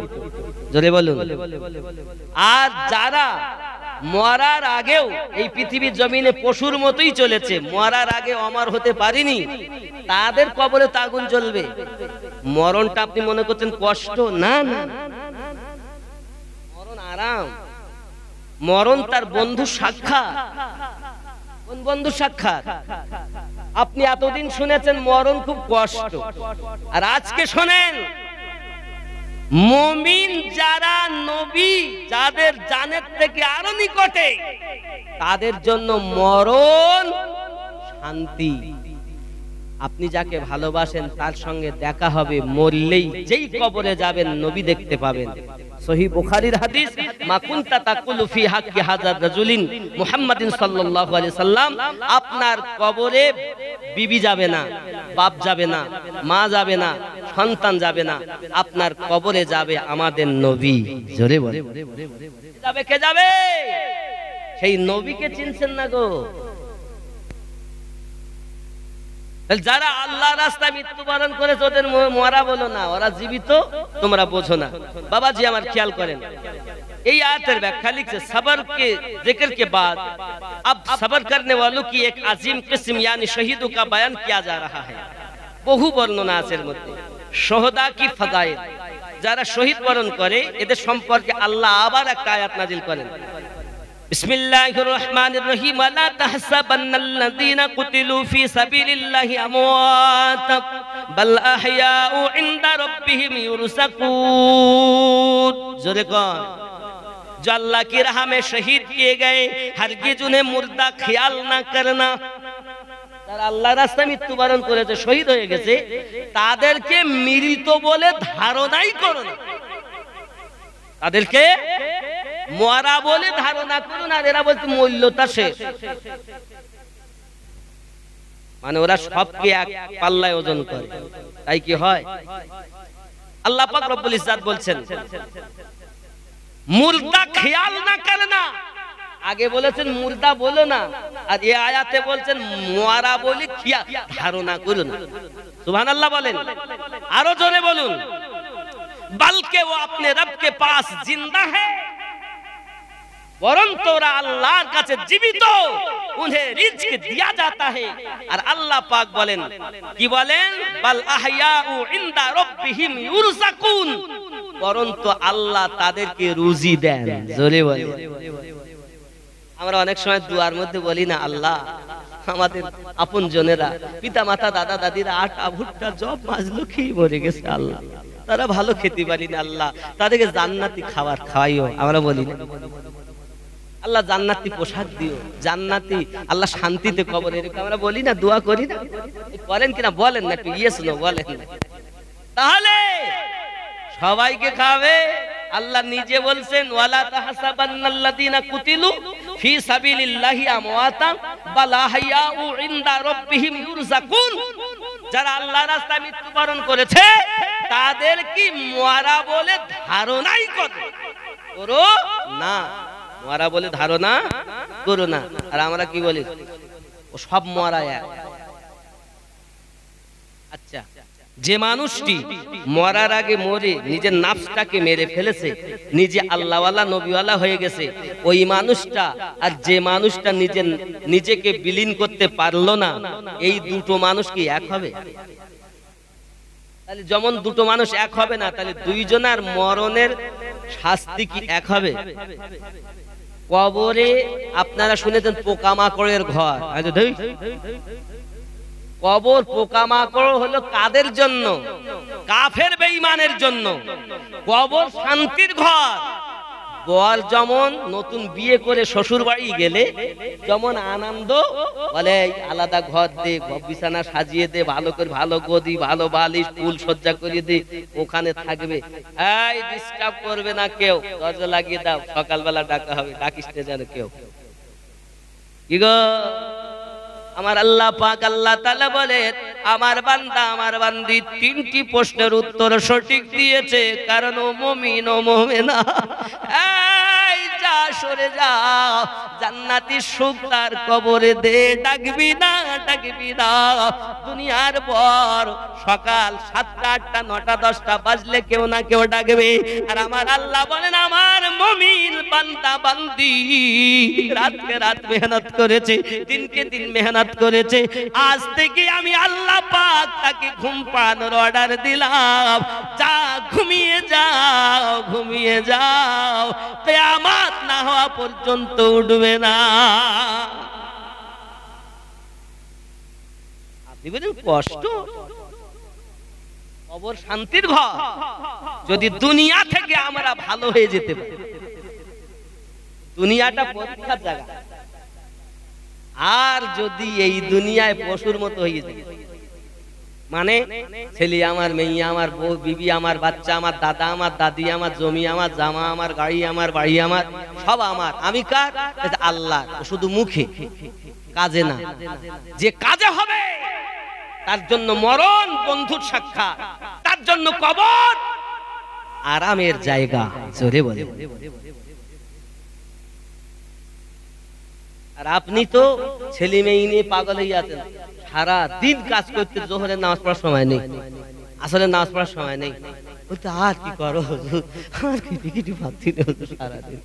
জোরে বলুন। আর যারা মরার আগেও এই পৃথিবীর জমিনে পশুর মতোই চলেছে, মরার আগে অমর হতে পারেনি, তাদের কবরে তো আগুন জ্বলবে। মরণটা আপনি মনে করছেন কষ্ট? না না, মরণ আরাম। মরণ তার বন্ধু সাক্ষাৎ। কোন বন্ধু সাক্ষাৎ? আপনি এতদিন শুনেছেন মরণ খুব কষ্ট, আর আজকে শোনেন মুমিন যারা নবী, যাদের জানের থেকে আরো নিকটে, তাদের জন্য মরণ শান্তি। আপনি যাকে ভালোবাসেন তার সঙ্গে দেখা হবে, মরলেই যেই কবরে যাবেন নবী দেখতে পাবেন। সহিহ বুখারীর হাদিস, মা কুনতা তাকুলু ফি হাক্কি হাযার রাজুলিন মুহাম্মাদিন সাল্লাল্লাহু আলাইহি সাল্লাম, আপনার কবরে বিবি যাবে না, বাপ যাবে না, মা যাবে না, সন্তান যাবে না, আপনার কবরে যাবে আমাদের নবী। জোরে বলে যাবে। কে যাবে? সেই নবীকে চিনছেন না গো। যারা আল্লাহর রাস্তায় মৃত্যুবরণ করেছে ওদের মরা বলো না, ওরা জীবিত, তোমরা বোঝো না। বাবাজি আমার খেয়াল করেন, এই आयतेर व्याख्या लिखते सबर के जिक्र के बाद अब सबर करने वालों की एक अजीम किस्म यानी शहीदों का बयान किया जा रहा है। বহু বর্ণনা আছে এর মধ্যে। শহদা কি ফাদাইল, যারা শহীদ বরণ করে এদের সম্পর্কে আল্লাহ আবার একটা আয়াত নাজিল করেন। বিসমিল্লাহির রহমানির রহিম, লা তাহসাবান্নাল্লাযীনা কুতিলু ফি সাবিলিল্লাহি আমওয়াত বাল আহইয়াউ ইনদা রাব্বিহিম ইউরসাকুন। জোরে কর, जो अल्लाह की राह में शहीद किए गए हरगिज उन्हें मुर्दा ख्याल ना करना। যারা আল্লাহর রাস্তায় মৃত্যুবরণ করেছে, শহীদ হয়ে গেছে, তাদেরকে মৃত বলে ধারণাই করো না, তাদেরকে মরা বলে ধারণা করো না। এরা বলতে মূল্যতা শেষ, মানে ওরা সবকে এক পাল্লায় ওজন করে। তাই কি হয়, আল্লাহ পাক রব্বুল ইজ্জাত বলছেন মুর্দা খেয়াল না করনা। আগে বলেছেন মুর্দা বলো না, আর এই আয়াতে বলছেন মরা বলি খেয়াল ধারণা করো না। সুবহানাল্লাহ বলেন, আরো জোরে বলুন। बल्कि वो अपने रब के पास जिंदा है, বরং তোরা আল্লাহর কাছে জীবিত, উन्हें রিজক दिया जाता है। আর আল্লাহ পাক বলেন, কি বলেন, বাল আহয়াউ ইনদা রাব্বিহিম ইউরসাকুন, বরং তো আল্লাহ তাদেরকে রুজি দেন। জোরে বলেন। আমরা অনেক সময় দুয়ার মধ্যে বলি না, আল্লাহ আমাদের আপন জনেরা, পিতা মাতা দাদা দাদিরা আটা ভুট্টা জব মাজলো খেয়ে মরে গেছে, আল্লাহ তারা ভালো খেতে পারি না, আল্লাহ তাদেরকে জান্নাতি খাবার খাওয়াইও। আমরা বলি না, আল্লাহ জান্নাতি পোশাক দিও, জান্নাতি আল্লাহ শান্তিতে কবর, এরকম আমরা বলি না, দোয়া করি না? করেন কিনা বলেন না, একটু ইয়েস নো বলেন। তাহলে সবাইকে খাবে। আল্লাহ নিজে বলছেন, ওয়ালা তাহসাবান্নাল্লাযীনা কুতিলু ফি সাবিলিল্লাহি আমওয়াতা বাল আহইয়াউ ইনদা রাব্বিহিম ইউরযাকুন। যারা আল্লাহর রাস্তায় মৃত্যুবরণ করেছে তাদের কি মরা বলে ধারণাই করো না, মরা বলে ধারণা করো না। আর আমরা কি বলি, ও সব মরা এক। আচ্ছা, যে মানুষটি মরার আগে মরে নিজের নাফসটাকে মেরে ফেলেছে, নিজে আল্লাহওয়ালা নবীওয়ালা হয়ে গেছে, ওই মানুষটা আর যে মানুষটা নিজেকে বিলীন করতে পারলো না, এই দুটো মানুষ কি এক হবে? তাহলে যেমন দুটো মানুষ এক হবে না, তাহলে দুইজনের মরণের শাস্তি কি এক হবে? কবরে আপনারা শুনেছেন পোকামাকড়ের ঘর, কবর পোকামাকড় হলো কাদের জন্য? কাফের বেঈমানের জন্য। কবর শান্তির ঘর। বর যেমন নতুন বিয়ে করে শ্বশুর বাড়ি গেলে যেমন আনন্দ, বলে আলাদা ঘর দে, বিছানা সাজিয়ে দে, ভালো করে ভালো গদি, ভালো বালিশ, ফুল সজ্জা করে দে, ওখানে থাকবে, এই ডিস্টার্ব করবে না কেউ, দরজা লাগিয়ে দাও, সকালবেলা ডাকা হবে, ডাকিস না যেন কেউ। কি গো, আমার আল্লাহ পাক আল্লাহ তাআলা বলেন, আমার বান্দা আমার বান্দি তিনটি প্রশ্নের উত্তর সঠিক দিয়েছে, কারণ ও মুমিন ও মুমিনা। এই যা সরে যা, জান্নাতি সুখ তার কবরে দে, ডাকবি না ডাকবি না। দুনিয়ার পর সকাল 7টা 8টা 9টা 10টা বাজলে কেউ না কেউ ডাকবে। আর আমার আল্লাহ বলেন, আমার মুমিন বান্দা বান্দি রাতকে রাত মেহনত করেছে, দিনকে দিন মেহনত করেছে, আজ থেকে আমি আল্লাহ পাক তাকে ঘুম পাড়ানোর অর্ডার দিলাম, যা ঘুমিয়ে যাও ঘুমিয়ে যাও, কিয়ামত না হওয়া পর্যন্ত উঠবে না। আপনি বলেন কষ্ট, কবর শান্তির ঘর। যদি দুনিয়া থেকে আমরা ভালো হয়ে যেতে পারি, দুনিয়াটা পরীক্ষার জায়গা, আর যদি এই দুনিয়ায় পশুর মতো হয়ে যায়, মানে ছেলে আমার, মেয়ে আমার, বউ বিবি আমার, বাচ্চা আমার, দাদা আমার, দাদি আমার, জমি আমার, জামা আমার, গাড়ি আমার, বাড়ি আমার, সব আমার, আমি কার? আল্লাহ। শুধু মুখে, কাজে না। যে কাজে হবে তার জন্য মরণ বন্ধুর সাক্ষাৎ, তার জন্য কবর আরামের জায়গা। জোরে বলে। আর আপনি তো ছেলে মেয়ে নিয়ে পাগল হয়ে আছেন, সারা দিন কাজ করতে, জোহরের নামাজ পড়ার সময় নেই, আসলে নামাজ পড়ার সময় নেই। বলতে আর কি করো হুজুর, আর কিছু ভাবছি না হুজুর সারাদিন।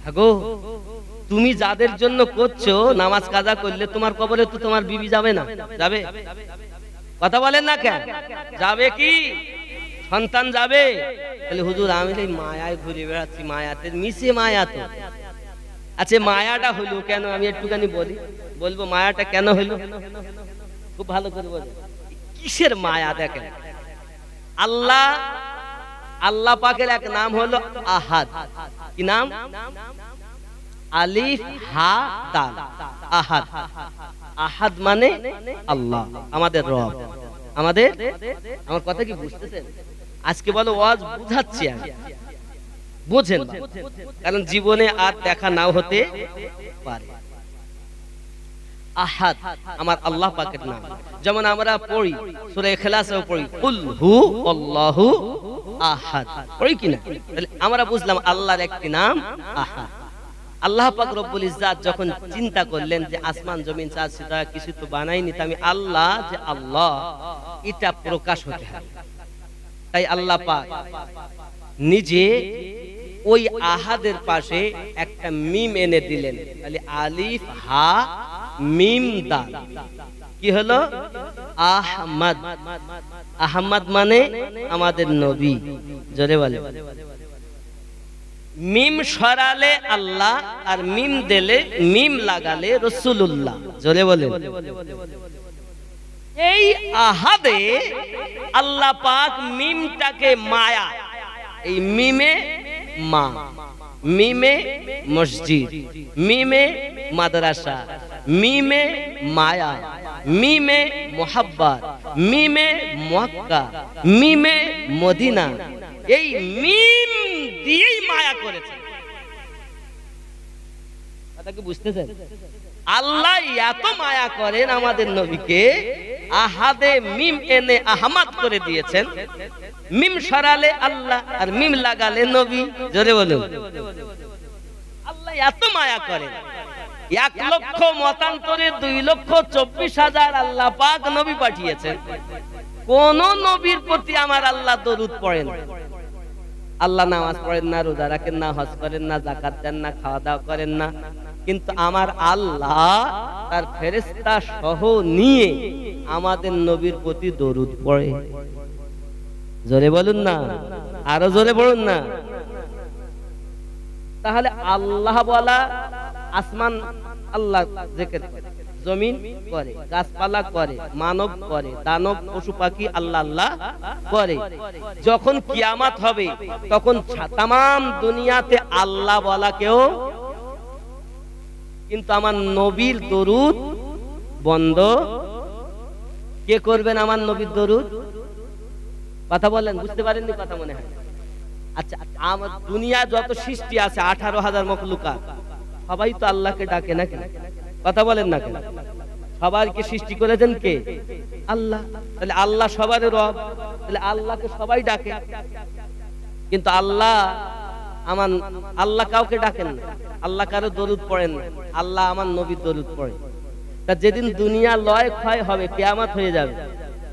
আগো তুমি যাদের জন্য করছো, নামাজ কাজা করলে তোমার কবরে তো তোমার বিবি যাবে না? যাবে? কথা বলেন না কেন? যাবে কি? সন্তান যাবে? তাহলে হুজুর আমি এই মায়ায় ঘুরে বেড়াচ্ছি, মায়াতে মিশে মায়া তো। আচ্ছা মায়াটা হলো কেন, আমি একটুখানি বলবো মায়াটা কেন হলো, খুব ভালো করে বলবো। কিসের মায়া? দেখেন আল্লাহ পাকের এক নাম হলো আহাদ। কি নাম? আলিফ হা দাল, আহাদ। আহাদ মানে আল্লাহ, আমাদের রব, আমাদের। আমার কথা কি বুঝতেছেন? আজকে বলো ওয়াজ বুঝাচ্ছি আমি, বুঝেন, কারণ জীবনে আর দেখা নাও হতে পারে। আহাদ আমার আল্লাহ পাকের নাম। যেমন আমরা পড়ি সূরা ইখলাসেও পড়ি কুল হু আল্লাহু আহাদ, পড়ি কিনা? তাহলে আমরা বুঝলাম আল্লাহর একটি নাম আহাদ। আল্লাহ পাক রব্বুল ইজ্জাত যখন চিন্তা করলেন যে আসমান জমিন চাঁদ সিতারা কিছু তো বানাইনি, আমি আল্লাহ যে আল্লাহ এটা প্রকাশ হতে হবে। তাই আল্লাহ পাক নিজে ওই আহাদের পাশে একটা মিম এনে দিলেন, তাহলে আলিফ হা মিম দাল। কি হলো? আহমদ। আহমদ মানে আমাদের নবী। জোরে বলে। মিম সরালে আল্লাহ, আর মিম দিলে, মিম লাগালে রাসূলুল্লাহ। জোরে বলে। এই আহাদে আল্লাহ পাক মিমটাকে মায়া, এই মিমে মা, মিমে মসজিদ, মিমে মাদ্রাসা, মিমে মায়া, মিমে মোহাব্বত, মিমে মক্কা, মিমে মদিনা, এই মিম দিয়েই মায়া করেছে। কথা কি বুঝতেছেন? আল্লাহ এত মায়া করেন আমাদের নবীকে, আহাদে মিম এনে আহমদ করে দিয়েছেন। মিম সরালে আল্লাহ, আর মিম লাগালে নবী। জোরে বলুন। আল্লাহ এত মায়া করেন, 1 লক্ষ মতান্তরে 2,24,000 আল্লাহ পাক নবী পাঠিয়েছেন। কোন নবীর প্রতি আমার আল্লাহ দরুদ পড়েন? আল্লাহ নামাজ পড়েন না, রোজা রাখেন না, হজ করেন না, যাকাত দেন না, খাওয়া দাওয়া করেন না, কিন্তু আমার আল্লাহ তার ফেরেশতা সহ নিয়ে আমাদের নবীর প্রতি দরুদ পড়ে। জোরে বলুন না, আরো জোরে বলুন না। তাহলে আল্লাহ বলা, আসমান আল্লাহ জিকির করে, জমিন করে, গাছপালা করে, মানব করে, দানব পশু পাখি আল্লাহ আল্লাহ করে। যখন কিয়ামত হবে তখন তামাম দুনিয়াতে আল্লাহ বলা কেউ, কিন্তু আমার নবীর দরুদ বন্ধ। কে করবেন আমার নবীর দরুদ? কথা বলেন, বুঝতে পারেননি কথা মনে হয়। আচ্ছা আমার দুনিয়া যত সৃষ্টি আছে 18,000 মখলুকাত, সবাই তো আল্লাহকে ডাকে নাকি? কথা বলেন না কেন? সবাইকে সৃষ্টি করেছেন কে? আল্লাহ। তাহলে আল্লাহ সবার রব, তাহলে আল্লাহকে সবাই ডাকে, কিন্তু আল্লাহ কাউকে ডাকেন না, আল্লাহ কারো দরুদ পড়েন না, আল্লাহ আমার নবীর দরুদ পড়ে। তা যেদিন দুনিয়া লয় ক্ষয় হবে, কিয়ামত হয়ে যাবে,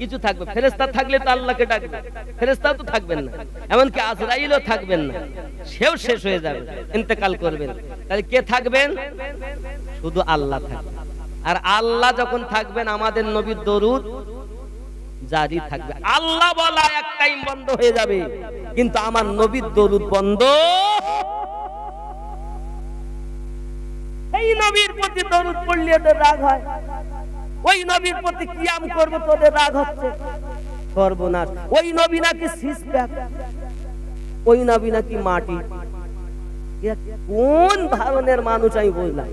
কিছু থাকবে, ফেরেশতা থাকলে তো আল্লাহকে ডাকবে, ফেরেশতাও তো থাকবেন না, এমনকি আজরাইলও থাকবেন না, সেও শেষ হয়ে যাবে, ইন্তেকাল করবেন। তাহলে কে থাকবেন? শুধু আল্লাহ থাকবেন। আর আল্লাহ যখন থাকবেন, আমাদের নবীর দরুদ জারি থাকবে। আল্লাহ বলা এক টাইম বন্ধ হয়ে যাবে, কিন্তু আমার নবীর দরুদ বন্ধ। এই নবীর প্রতি দরুদ পড়লে তোর রাগ হয়, ওই নবীর প্রতি কিয়াম করব তোদের রাগ হচ্ছে, করব না। ওই নবী নাকি সিসপ্যাক, ওই নবী নাকি মাটি। কোন ধরনের মানুষ আমি বুঝলাম।